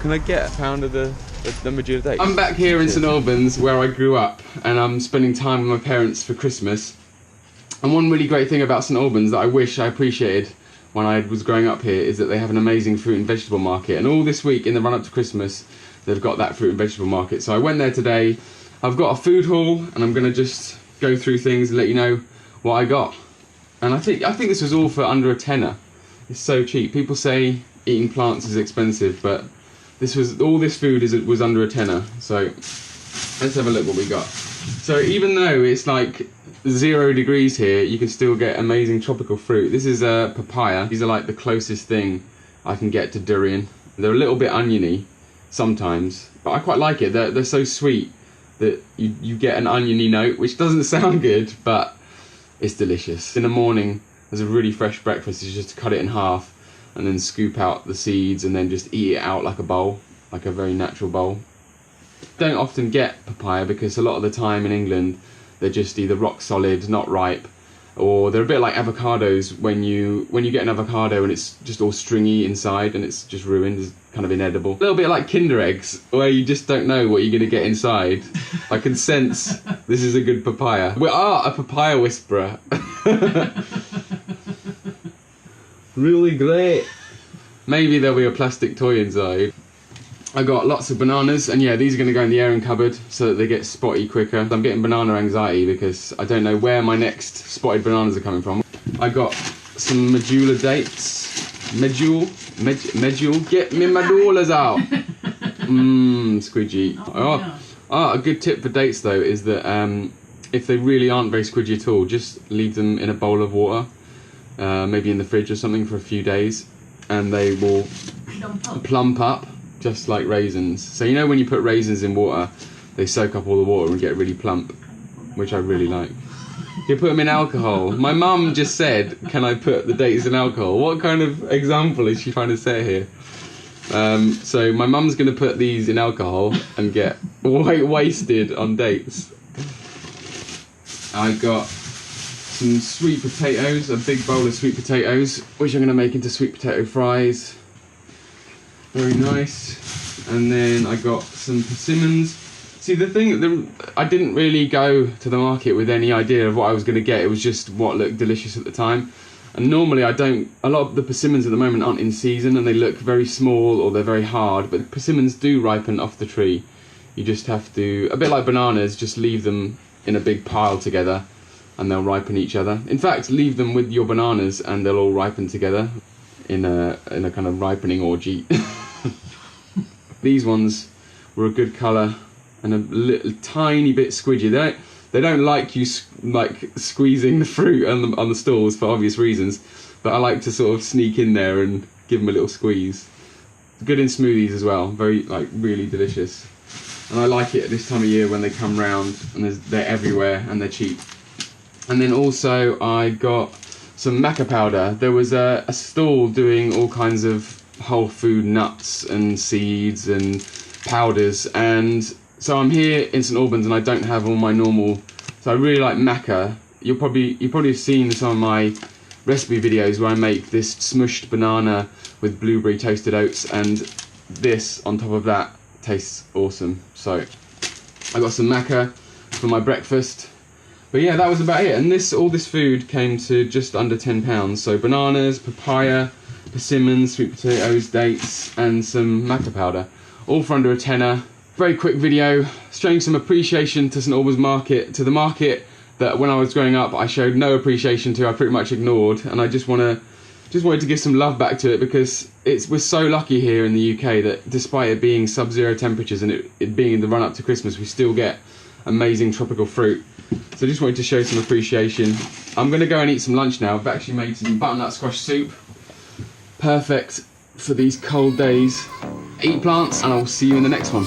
Can I get a pound of the Medjool dates? I'm back here in St Albans where I grew up, and I'm spending time with my parents for Christmas. And one really great thing about St Albans that I wish I appreciated when I was growing up here is that they have an amazing fruit and vegetable market. And all this week in the run up to Christmas, they've got that fruit and vegetable market. So I went there today. I've got a food haul, and I'm going to just go through things and let you know what I got. And I think this was all for under a tenner. It's so cheap. People say eating plants is expensive, but all this food was under a tenner. So let's have a look what we got. So even though it's like 0 degrees here, you can still get amazing tropical fruit. This is a papaya. These are like the closest thing I can get to durian. They're a little bit oniony sometimes, but I quite like it. They're so sweet that you get an oniony note, which doesn't sound good, but it's delicious. In the morning, there's a really fresh breakfast. Is just to cut it in half and then scoop out the seeds and then just eat it out like a bowl, like a very natural bowl. Don't often get papaya because a lot of the time in England they're just either rock solid, not ripe, or they're a bit like avocados when you get an avocado and it's just all stringy inside and it's just ruined, it's kind of inedible. A little bit like Kinder eggs where you just don't know what you're going to get inside. I can sense this is a good papaya. We are a papaya whisperer. Really great. Maybe there'll be a plastic toy inside. I got lots of bananas, and yeah, these are going to go in the airing cupboard so that they get spotty quicker. I'm getting banana anxiety because I don't know where my next spotted bananas are coming from. I got some Medjool dates. Medjool? Get me Medjoolas out! Squidgy. A good tip for dates though is that if they really aren't very squidgy at all, just leave them in a bowl of water, maybe in the fridge or something for a few days, and they will plump up. Just like raisins. So you know when you put raisins in water, they soak up all the water and get really plump, which I really like. You put them in alcohol. My mum just said, can I put the dates in alcohol? What kind of example is she trying to set here? So my mum's going to put these in alcohol and get wasted on dates. I got some sweet potatoes, a big bowl of sweet potatoes, which I'm going to make into sweet potato fries. Very nice. And then I got some persimmons. See, I didn't really go to the market with any idea of what I was going to get. It was just what looked delicious at the time. And normally a lot of the persimmons at the moment aren't in season and they look very small or they're very hard, but persimmons do ripen off the tree. You just have to, a bit like bananas, just leave them in a big pile together and they'll ripen each other. In fact, leave them with your bananas and they'll all ripen together in a kind of ripening orgy. These ones were a good colour and a little tiny bit squidgy. They don't like you squeezing the fruit on the stalls for obvious reasons, but I like to sort of sneak in there and give them a little squeeze. Good in smoothies as well, very really delicious. And I like it at this time of year when they come round and they're everywhere and they're cheap. And then also I got some maca powder. There was a stall doing all kinds of whole food nuts and seeds and powders, and so I'm here in St Albans and I don't have all my normal, so I really like maca. You probably have seen some of my recipe videos where I make this smushed banana with blueberry toasted oats, and this on top of that tastes awesome. So I got some maca for my breakfast. But yeah, that was about it, and all this food came to just under £10. So bananas, papaya, persimmons, sweet potatoes, dates, and some maca powder, all for under a tenner. Very quick video showing some appreciation to St Albans market, to the market that when I was growing up I showed no appreciation to. I pretty much ignored, and I just wanted to give some love back to it because we're so lucky here in the UK that despite it being sub-zero temperatures and it being in the run up to Christmas, we still get amazing tropical fruit. So I just wanted to show some appreciation. I'm going to go and eat some lunch now. I've actually made some butternut squash soup. Perfect for these cold days. Eat plants, and I'll see you in the next one.